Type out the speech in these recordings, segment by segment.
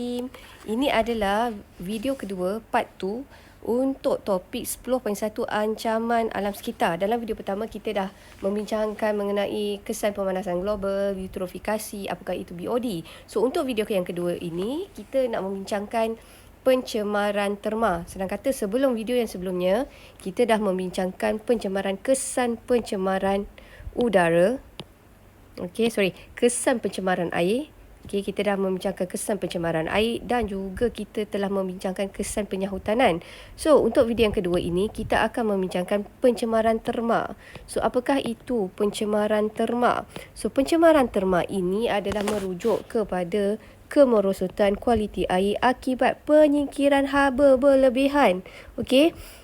Ini adalah video kedua, part 2 untuk topik 10.1 ancaman alam sekitar. Dalam video pertama, kita dah membincangkan mengenai kesan pemanasan global, eutrofikasi, apakah itu BOD. So, untuk video yang kedua ini, kita nak membincangkan pencemaran terma. Senang kata, sebelum video yang sebelumnya, kita dah membincangkan kesan pencemaran udara. Kesan pencemaran air. Kita dah membincangkan kesan pencemaran air dan juga kita telah membincangkan kesan penyahutanan. So, untuk video yang kedua ini, kita akan membincangkan pencemaran terma. So, apakah itu pencemaran terma? So, pencemaran terma ini adalah merujuk kepada kemerosotan kualiti air akibat penyingkiran haba berlebihan.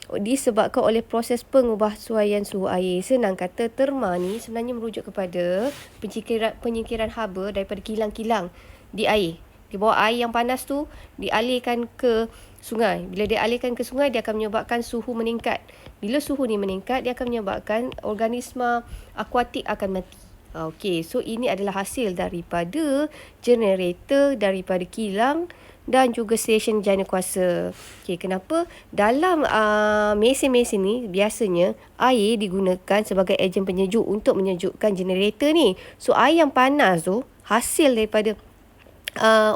Disebabkan oleh proses pengubahsuaian suhu air. Senang kata, terma ni sebenarnya merujuk kepada penyingkiran haba daripada kilang-kilang di air. Di bawah air yang panas tu dialihkan ke sungai. Bila dialihkan ke sungai, dia akan menyebabkan suhu meningkat. Bila suhu ni meningkat, dia akan menyebabkan organisma akuatik akan mati. So ini adalah hasil daripada generator, daripada kilang dan juga stesen jana kuasa. Kenapa? Dalam mesin-mesin ni biasanya air digunakan sebagai ejen penyejuk untuk menyejukkan generator ni. So air yang panas tu, hasil daripada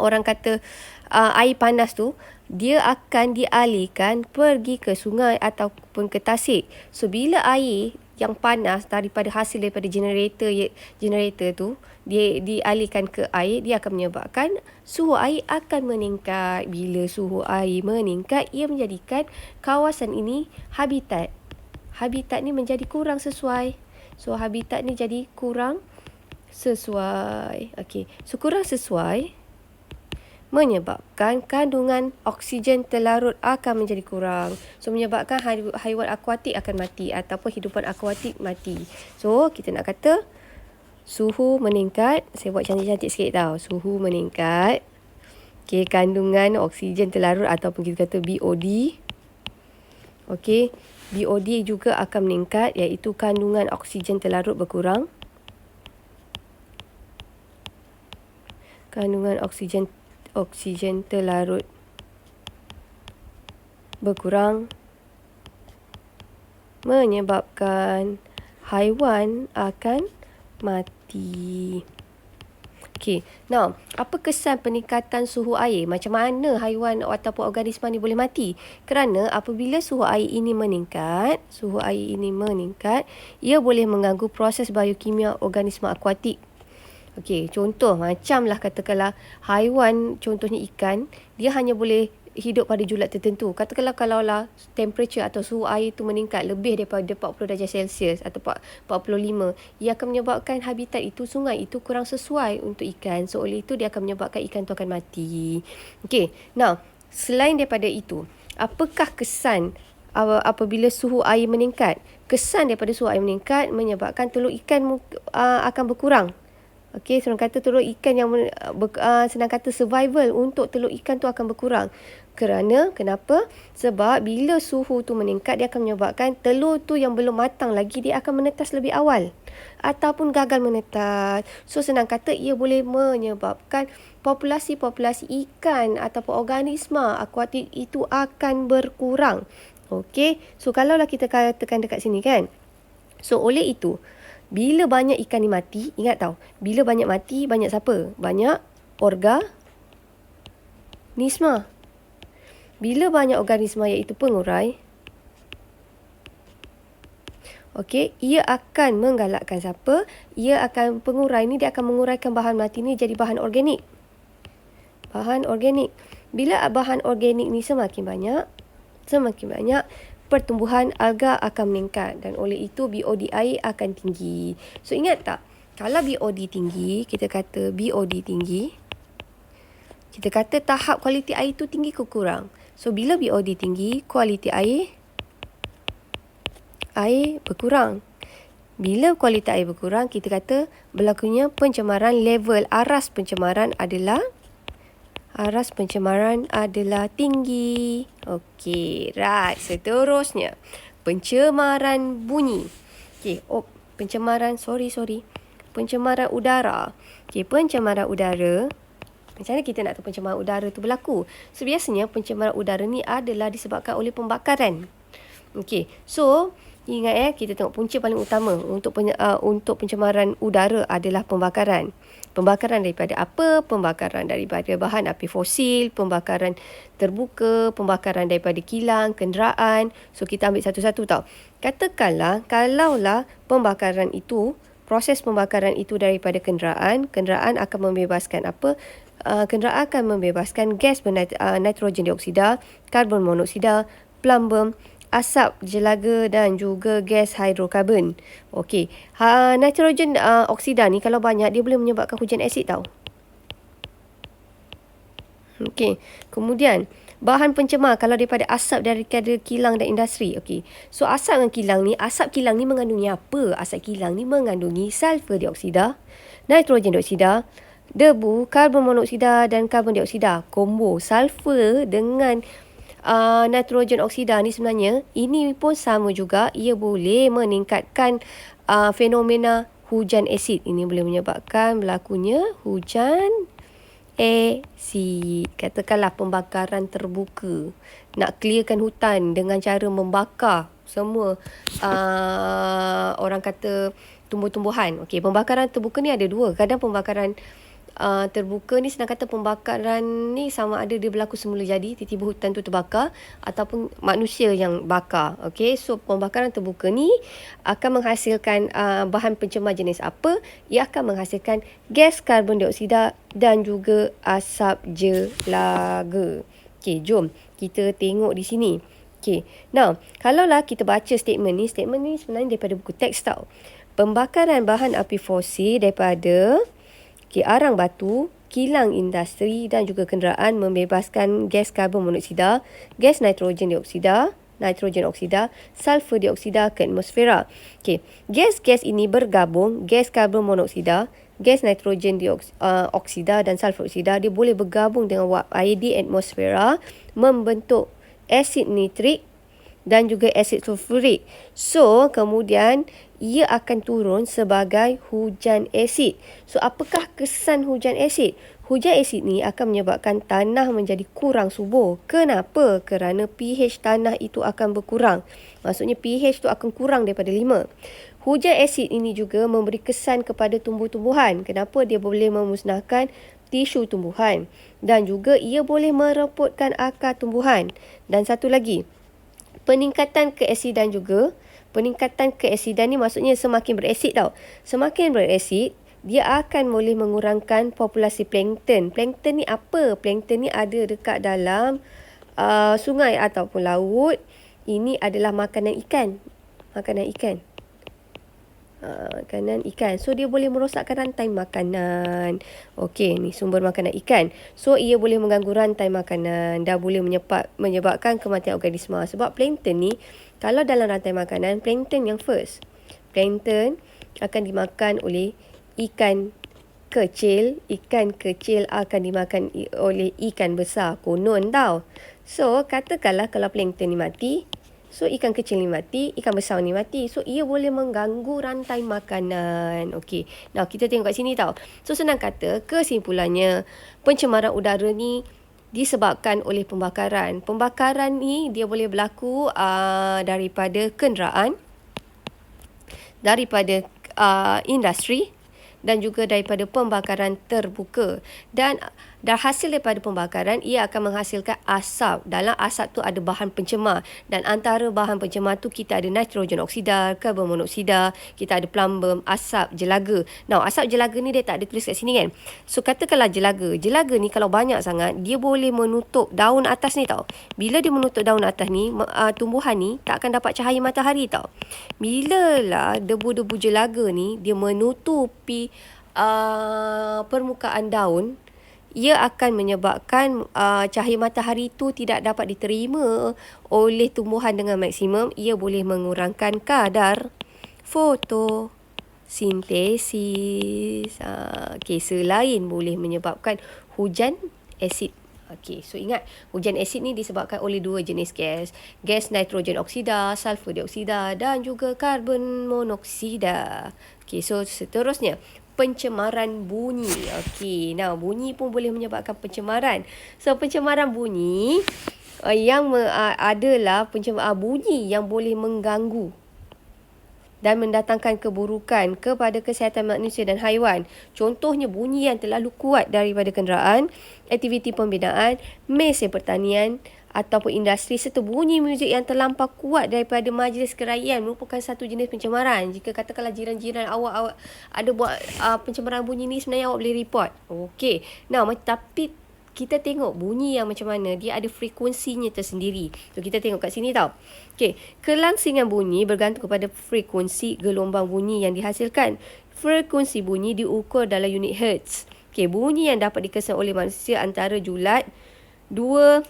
orang kata air panas tu, dia akan dialihkan pergi ke sungai ataupun ke tasik. So bila air yang panas daripada hasil daripada generator tu dia dialihkan ke air, dia akan menyebabkan suhu air akan meningkat. Bila suhu air meningkat, ia menjadikan kawasan ini habitat ni menjadi kurang sesuai. So habitat ni jadi kurang sesuai. So kurang sesuai menyebabkan kandungan oksigen terlarut akan menjadi kurang. So, menyebabkan haiwan akuatik akan mati ataupun hidupan akuatik mati. So, kita nak kata suhu meningkat. Saya buat cantik-cantik sikit tau. Suhu meningkat. Kandungan oksigen terlarut ataupun kita kata BOD. BOD juga akan meningkat, iaitu kandungan oksigen terlarut berkurang. Kandungan oksigen terlarut berkurang menyebabkan haiwan akan mati. Now, apa kesan peningkatan suhu air? Macam mana haiwan ataupun organisma ni boleh mati? Kerana apabila suhu air ini meningkat, ia boleh mengganggu proses biokimia organisma akuatik. Contoh macamlah katakanlah haiwan, contohnya ikan, dia hanya boleh hidup pada julat tertentu. Katakanlah kalaulah temperature atau suhu air itu meningkat lebih daripada 40 darjah Celsius atau 45, ia akan menyebabkan habitat itu, sungai itu kurang sesuai untuk ikan. So oleh itu dia akan menyebabkan ikan itu akan mati. Now, selain daripada itu, apakah kesan apabila suhu air meningkat? Kesan daripada suhu air meningkat menyebabkan telur ikan akan berkurang. Senang kata telur ikan yang senang kata survival untuk telur ikan tu akan berkurang. Kenapa? Sebab bila suhu tu meningkat, dia akan menyebabkan telur tu yang belum matang lagi, dia akan menetas lebih awal ataupun gagal menetas. So senang kata, ia boleh menyebabkan populasi ikan ataupun organisma akuatik itu akan berkurang. So kalaulah kita katakan dekat sini kan. So oleh itu, bila banyak ikan ni mati, ingat tau, bila banyak mati, banyak siapa? Banyak organisma. Bila banyak organisma iaitu pengurai, ia akan menggalakkan siapa? Pengurai ni dia akan menguraikan bahan mati ni jadi bahan organik. Bila bahan organik ni semakin banyak, pertumbuhan alga akan meningkat dan oleh itu BOD air akan tinggi. So ingat tak, kalau BOD tinggi, kita kata tahap kualiti air tu tinggi ke kurang? So bila BOD tinggi, kualiti air berkurang. Bila kualiti air berkurang, kita kata berlakunya pencemaran. Level aras pencemaran adalah tinggi. Seterusnya, pencemaran bunyi. Pencemaran udara. Pencemaran udara Macam mana kita nak tahu pencemaran udara tu berlaku? So, biasanya pencemaran udara ni adalah disebabkan oleh pembakaran. Okey, so ingat kita tengok punca paling utama untuk pencemaran udara adalah pembakaran. Pembakaran daripada apa? Pembakaran daripada bahan api fosil, pembakaran terbuka, pembakaran daripada kilang, kenderaan. So, kita ambil satu-satu tau. Katakanlah, kalaulah pembakaran itu, proses pembakaran itu daripada kenderaan, kenderaan akan membebaskan apa? Kenderaan akan membebaskan gas nitrogen dioksida, karbon monoksida, plumbum, asap jelaga dan juga gas hidrokarbon. Okey, nitrogen oksida ni kalau banyak dia boleh menyebabkan hujan asid tau. Okey, kemudian bahan pencemar kalau daripada asap daripada kilang dan industri. Okey, so asap kilang ni mengandungi apa? Asap kilang ni mengandungi sulfur dioksida, nitrogen dioksida, debu, karbon monoksida dan karbon dioksida. Combo sulfur dengan nitrogen oksida ni sebenarnya ini pun sama juga, ia boleh meningkatkan fenomena hujan asid. Ini boleh menyebabkan berlakunya hujan asid. Katakanlah pembakaran terbuka, nak clearkan hutan dengan cara membakar semua orang kata tumbuh-tumbuhan. Okey, pembakaran terbuka ni ada dua. Kadang pembakaran terbuka ni senang kata pembakaran ni sama ada dia berlaku semula jadi, tiba-tiba hutan tu terbakar, ataupun manusia yang bakar. Okey, so pembakaran terbuka ni akan menghasilkan bahan pencemar jenis apa? Ia akan menghasilkan gas karbon dioksida dan juga asap jelaga. Okey, jom kita tengok di sini. Okey, now kalaulah kita baca statement ni sebenarnya daripada buku teks tau. Pembakaran bahan api fosil daripada arang batu, kilang industri dan juga kenderaan membebaskan gas karbon monoksida, gas nitrogen oksida, sulfur dioksida ke atmosfera. Okey, gas-gas ini bergabung, gas karbon monoksida, gas nitrogen oksida dan sulfur oksida, dia boleh bergabung dengan wap air di atmosfera membentuk asid nitrik dan juga asid sulfurik. So, kemudian ia akan turun sebagai hujan asid. So, apakah kesan hujan asid? Hujan asid ni akan menyebabkan tanah menjadi kurang subur. Kenapa? Kerana pH tanah itu akan berkurang. Maksudnya pH tu akan kurang daripada 5. Hujan asid ini juga memberi kesan kepada tumbuh-tumbuhan. Kenapa? Dia boleh memusnahkan tisu tumbuhan. Dan juga ia boleh mereputkan akar tumbuhan. Dan satu lagi, peningkatan keasidan juga. Peningkatan keasidan ni maksudnya semakin berasid tau. Semakin berasid, dia akan boleh mengurangkan populasi plankton. Plankton ni apa? Plankton ni ada dekat dalam sungai ataupun laut. Ini adalah makanan ikan. Makanan ikan. So, dia boleh merosakkan rantai makanan. Okey, ni sumber makanan ikan. So, ia boleh mengganggu rantai makanan dan boleh menyebabkan kematian organisma. Sebab plankton ni, kalau dalam rantai makanan, plankton yang first. Plankton akan dimakan oleh ikan kecil. Ikan kecil akan dimakan oleh ikan besar. Konon tau. So, katakanlah kalau plankton ni mati, so ikan kecil ni mati, ikan besar ni mati. So, ia boleh mengganggu rantai makanan. Okey. Now, kita tengok kat sini tau. So, senang kata, kesimpulannya, pencemaran udara ni disebabkan oleh pembakaran. Pembakaran ni dia boleh berlaku daripada kenderaan, daripada industri dan juga daripada pembakaran terbuka. Dan hasil daripada pembakaran, ia akan menghasilkan asap. Dalam asap tu ada bahan pencemar. Dan antara bahan pencemar tu kita ada nitrogen oksida, karbon monoksida, kita ada plumbum, asap jelaga. Now, asap jelaga ni dia tak ada tulis kat sini kan. So, katakanlah jelaga. Jelaga ni kalau banyak sangat, dia boleh menutup daun atas ni tau. Bila dia menutup daun atas ni, tumbuhan ni tak akan dapat cahaya matahari tau. Bila lah debu-debu jelaga ni, dia menutupi permukaan daun, ia akan menyebabkan cahaya matahari itu tidak dapat diterima oleh tumbuhan dengan maksimum. Ia boleh mengurangkan kadar fotosintesis. Selain boleh menyebabkan hujan asid. Okey, so ingat, hujan asid ni disebabkan oleh dua jenis gas. Gas nitrogen oksida, sulfur dioksida dan juga karbon monoksida. Okey, so seterusnya, pencemaran bunyi. Okey, now bunyi pun boleh menyebabkan pencemaran. So pencemaran bunyi adalah bunyi yang boleh mengganggu dan mendatangkan keburukan kepada kesihatan manusia dan haiwan. Contohnya bunyi yang terlalu kuat daripada kenderaan, aktiviti pembinaan, mesin pertanian ataupun industri, serta bunyi muzik yang terlampau kuat daripada majlis kerajaan merupakan satu jenis pencemaran. Jika katakanlah jiran-jiran awak ada buat pencemaran bunyi ni, sebenarnya awak boleh report. Okey. Now, tapi kita tengok bunyi yang macam mana, dia ada frekuensinya tersendiri. So kita tengok kat sini tau. Okey, kelangsingan bunyi bergantung kepada frekuensi gelombang bunyi yang dihasilkan. Frekuensi bunyi diukur dalam unit hertz. Okey, bunyi yang dapat dikesan oleh manusia antara julat 2,000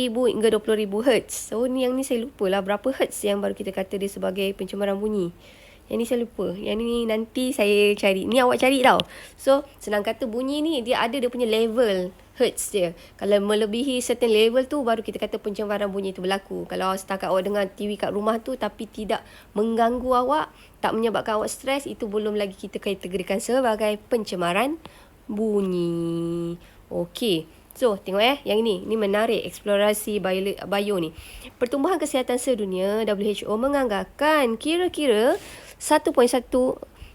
hingga 20,000 hertz. So yang ni saya lupa lah berapa hertz yang baru kita kata dia sebagai pencemaran bunyi. Yang ni saya lupa. Yang ni nanti saya cari. Ni awak cari tau. So, senang kata bunyi ni dia ada dia punya level hertz dia. Kalau melebihi certain level tu, baru kita kata pencemaran bunyi tu berlaku. Kalau setakat awak dengar TV kat rumah tu tapi tidak mengganggu awak, tak menyebabkan awak stres, itu belum lagi kita kategorikan sebagai pencemaran bunyi. Okey. So, tengok yang ini. Ini menarik, eksplorasi bio ni. Pertumbuhan Kesihatan Sedunia, WHO, menganggarkan kira-kira 1.1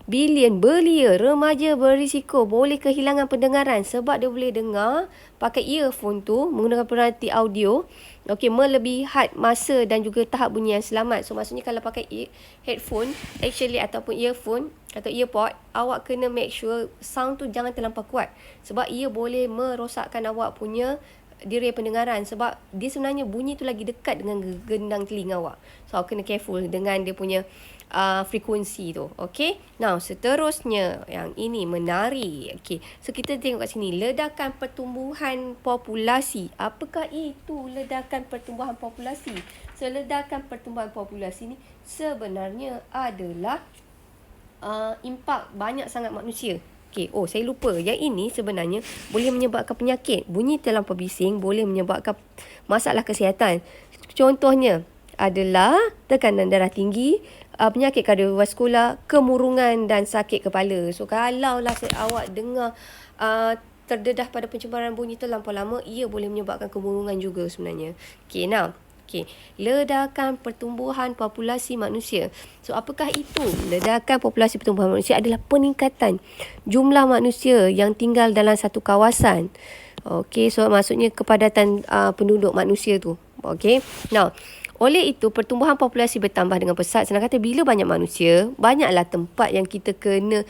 bilion belia remaja berisiko boleh kehilangan pendengaran sebab dia boleh dengar pakai earphone tu menggunakan peranti audio. Okey, melebihi masa dan juga tahap bunyi yang selamat. So maksudnya kalau pakai headphone ataupun earphone atau earpod, awak kena make sure sound tu jangan terlampau kuat sebab ia boleh merosakkan awak punya diri pendengaran sebab dia sebenarnya bunyi tu lagi dekat dengan gendang telinga awak. So awak kena careful dengan dia punya frekuensi tu. Okey. Now, seterusnya yang ini menarik. Okey. So kita tengok kat sini, ledakan pertumbuhan populasi. Apakah itu ledakan pertumbuhan populasi? So ledakan pertumbuhan populasi ni sebenarnya adalah impak banyak sangat manusia. Okey, saya lupa. Yang ini sebenarnya boleh menyebabkan penyakit. Bunyi terlampau bising boleh menyebabkan masalah kesihatan. Contohnya adalah tekanan darah tinggi, penyakit kardiovaskular, kemurungan dan sakit kepala. So kalaulah awak dengar terdedah pada pencemaran bunyi terlampau lama, ia boleh menyebabkan kemurungan juga sebenarnya. Okey, now. Okey, ledakan pertumbuhan populasi manusia. So apakah itu? Ledakan populasi pertumbuhan manusia adalah peningkatan jumlah manusia yang tinggal dalam satu kawasan. Okey, so maksudnya kepadatan penduduk manusia tu. Okey. Now, oleh itu, pertumbuhan populasi bertambah dengan pesat. Senang kata, bila banyak manusia, banyaklah tempat yang kita kena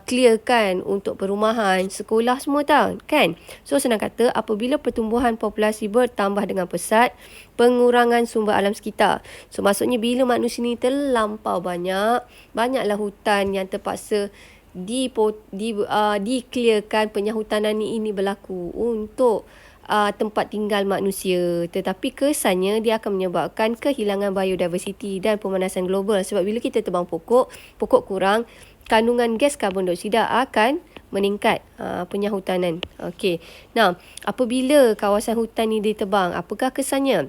clearkan untuk perumahan, sekolah semua tau, kan? So, senang kata, apabila pertumbuhan populasi bertambah dengan pesat, pengurangan sumber alam sekitar. So, maksudnya bila manusia ni terlampau banyaklah hutan yang terpaksa di-clearkan, penyahutanan ini berlaku untuk tempat tinggal manusia. Tetapi kesannya dia akan menyebabkan kehilangan biodiversiti dan pemanasan global. Sebab bila kita tebang pokok kurang, kandungan gas karbon dioksida akan meningkat, penyahutanan. Okey. Nah, apabila kawasan hutan ni ditebang, apakah kesannya?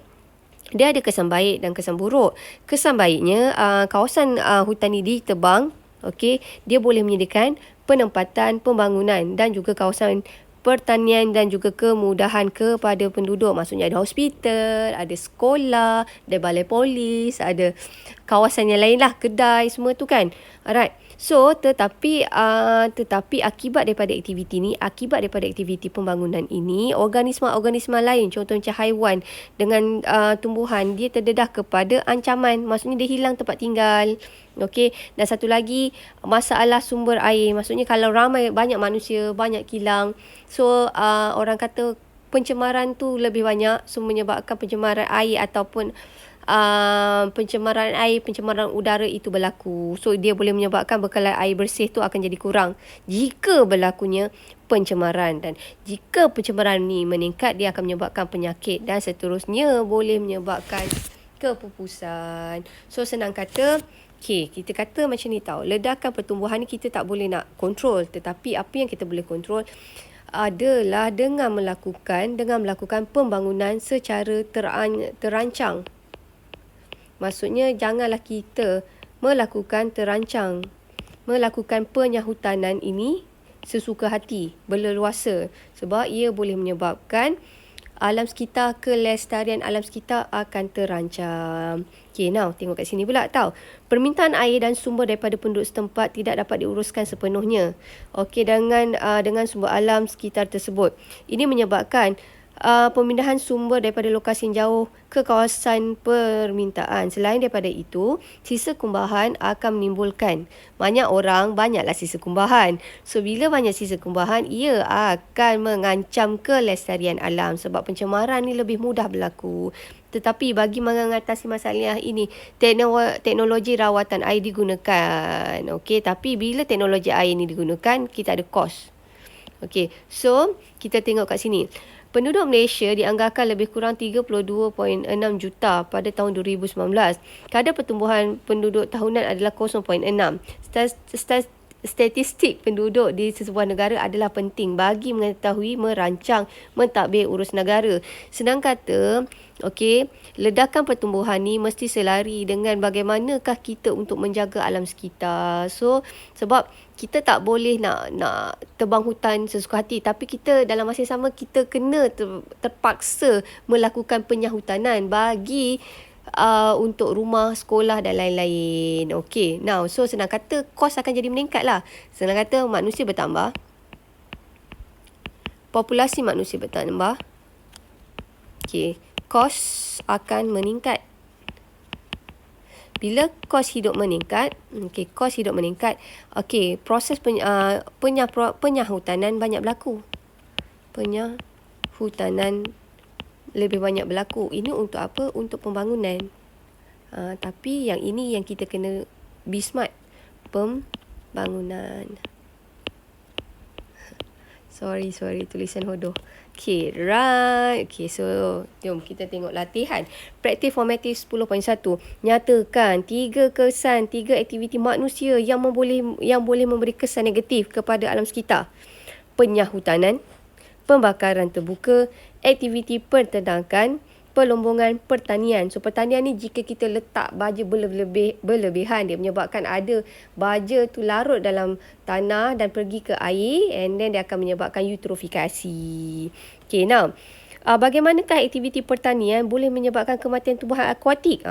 Dia ada kesan baik dan kesan buruk. Kesan baiknya, kawasan hutan ni ditebang, okey, dia boleh menyediakan penempatan, pembangunan dan juga kawasan pertanian dan juga kemudahan kepada penduduk. Maksudnya ada hospital, ada sekolah, ada balai polis, ada kawasan yang lain lah, kedai, semua tu kan. Alright. So, tetapi akibat daripada aktiviti pembangunan ini, organisma lain, contoh macam haiwan dengan tumbuhan, dia terdedah kepada ancaman. Maksudnya dia hilang tempat tinggal. Okey. Dan satu lagi, masalah sumber air. Maksudnya kalau banyak manusia, banyak kilang. So, orang kata pencemaran tu lebih banyak. So, menyebabkan pencemaran air ataupun pencemaran udara itu berlaku. So dia boleh menyebabkan bekalan air bersih tu akan jadi kurang jika berlakunya pencemaran. Dan jika pencemaran ni meningkat, dia akan menyebabkan penyakit dan seterusnya boleh menyebabkan kepupusan. So senang kata, kita kata macam ni tau, ledakan pertumbuhan ni kita tak boleh nak kontrol, tetapi apa yang kita boleh kontrol adalah dengan melakukan pembangunan secara terancang. Maksudnya janganlah kita melakukan terancang. melakukan penyahutanan ini sesuka hati, berleluasa, sebab ia boleh menyebabkan alam sekitar, kelestarian alam sekitar akan terancam. Okey, now tengok kat sini pula tau. Permintaan air dan sumber daripada penduduk setempat tidak dapat diuruskan sepenuhnya. Okey, dengan sumber alam sekitar tersebut. Ini menyebabkan pemindahan sumber daripada lokasi yang jauh ke kawasan permintaan. Selain daripada itu, sisa kumbahan akan menimbulkan banyak orang, banyaklah sisa kumbahan. So, bila banyak sisa kumbahan, ia akan mengancam kelestarian alam sebab pencemaran ni lebih mudah berlaku. Tetapi bagi mengatasi masalah ini, teknologi rawatan air digunakan. Okey, tapi bila teknologi air ini digunakan, kita ada kos. Okey, so kita tengok kat sini. Penduduk Malaysia dianggarkan lebih kurang 32.6 juta pada tahun 2019. Kadar pertumbuhan penduduk tahunan adalah 0.6. Statistik penduduk di sesebuah negara adalah penting bagi mengetahui, merancang, mentadbir urus negara. Senang kata, okey, ledakan pertumbuhan ni mesti selari dengan bagaimanakah kita untuk menjaga alam sekitar. So, sebab kita tak boleh nak tebang hutan sesuka hati, tapi kita dalam masa yang sama kita kena terpaksa melakukan penyahutanan bagi untuk rumah, sekolah dan lain-lain. Okey, now so senang kata kos akan jadi meningkat lah. Senang kata manusia bertambah, populasi manusia bertambah. Okey, kos akan meningkat. Bila kos hidup meningkat, proses penyahutanan banyak berlaku. Penyahutanan lebih banyak berlaku. Ini untuk apa? Untuk pembangunan. Tapi yang ini yang kita kena be smart. Pembangunan. Sorry, tulisan hodoh. Okay, right. Okay, so jom kita tengok latihan. Praktis formatif 10.1. Nyatakan 3 kesan, 3 aktiviti manusia yang boleh memberi kesan negatif kepada alam sekitar. Penyahutanan, pembakaran terbuka, aktiviti perternakan, pelombongan pertanian. So, pertanian ni jika kita letak baja berlebihan, dia menyebabkan ada baja tu larut dalam tanah dan pergi ke air, and then dia akan menyebabkan eutrofikasi. Okay, now, bagaimanakah aktiviti pertanian boleh menyebabkan kematian tumbuhan akuatik?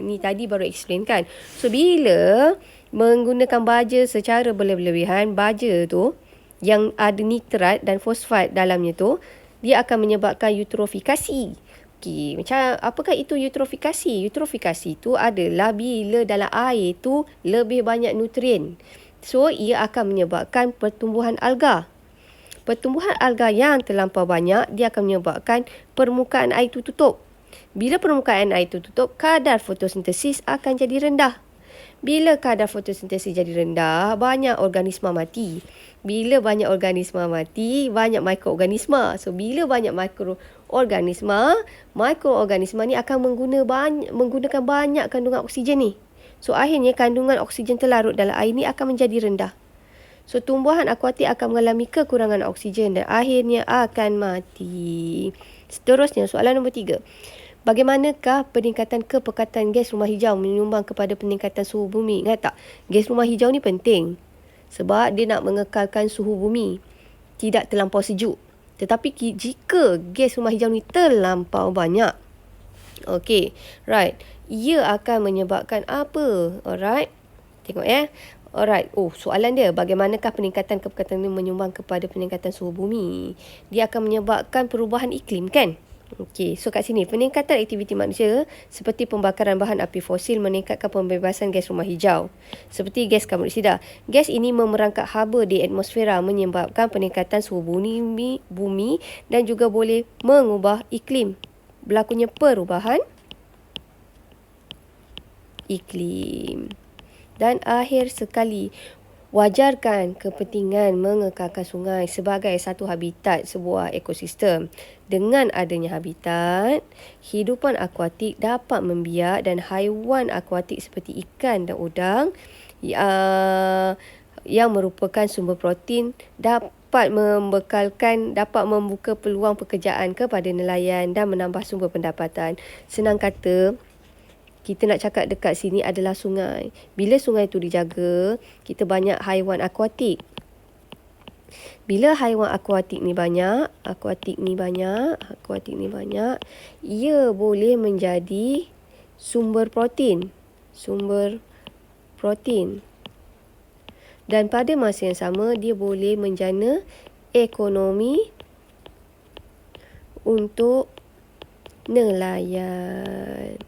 Ni tadi baru explain kan. So, bila menggunakan baja secara berlebihan, baja tu yang ada nitrat dan fosfat dalamnya tu, dia akan menyebabkan eutrofikasi. Okey, macam apakah itu eutrofikasi? Eutrofikasi itu adalah bila dalam air tu lebih banyak nutrien. So, ia akan menyebabkan pertumbuhan alga. Pertumbuhan alga yang terlampau banyak, dia akan menyebabkan permukaan air itu tutup. Bila permukaan air itu tutup, kadar fotosintesis akan jadi rendah. Bila kadar fotosintesis jadi rendah, banyak organisma mati. Bila banyak organisma mati, banyak mikroorganisma. So, bila banyak mikroorganisma ni akan menggunakan banyak kandungan oksigen ni. So, akhirnya kandungan oksigen terlarut dalam air ni akan menjadi rendah. So, tumbuhan akuatik akan mengalami kekurangan oksigen dan akhirnya akan mati. Seterusnya, soalan nombor 3. Bagaimanakah peningkatan kepekatan gas rumah hijau menyumbang kepada peningkatan suhu bumi? Ingat tak? Gas rumah hijau ni penting sebab dia nak mengekalkan suhu bumi tidak terlampau sejuk. Tetapi jika gas rumah hijau ni terlampau banyak, okey, right, ia akan menyebabkan apa? Alright, tengok ya. Alright, soalan dia, bagaimanakah peningkatan kepekatan ini menyumbang kepada peningkatan suhu bumi? Dia akan menyebabkan perubahan iklim kan? Okey, so kat sini, peningkatan aktiviti manusia seperti pembakaran bahan api fosil meningkatkan pembebasan gas rumah hijau. Seperti gas karbon dioksida. Gas ini memerangkap haba di atmosfera menyebabkan peningkatan suhu bumi dan juga boleh mengubah iklim. Berlakunya perubahan iklim. Dan akhir sekali, wajarkan kepentingan mengekalkan sungai sebagai satu habitat sebuah ekosistem. Dengan adanya habitat, hidupan akuatik dapat membiak dan haiwan akuatik seperti ikan dan udang yang merupakan sumber protein dapat membuka peluang pekerjaan kepada nelayan dan menambah sumber pendapatan. Senang kata, kita nak cakap dekat sini adalah sungai. Bila sungai tu dijaga, kita banyak haiwan akuatik. Bila haiwan akuatik ni banyak, ia boleh menjadi sumber protein. Dan pada masa yang sama, dia boleh menjana ekonomi untuk nelayan.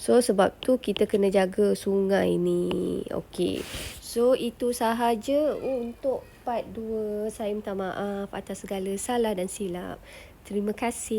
So, sebab tu kita kena jaga sungai ni. Okey. So, itu sahaja untuk part 2. Saya minta maaf atas segala salah dan silap. Terima kasih.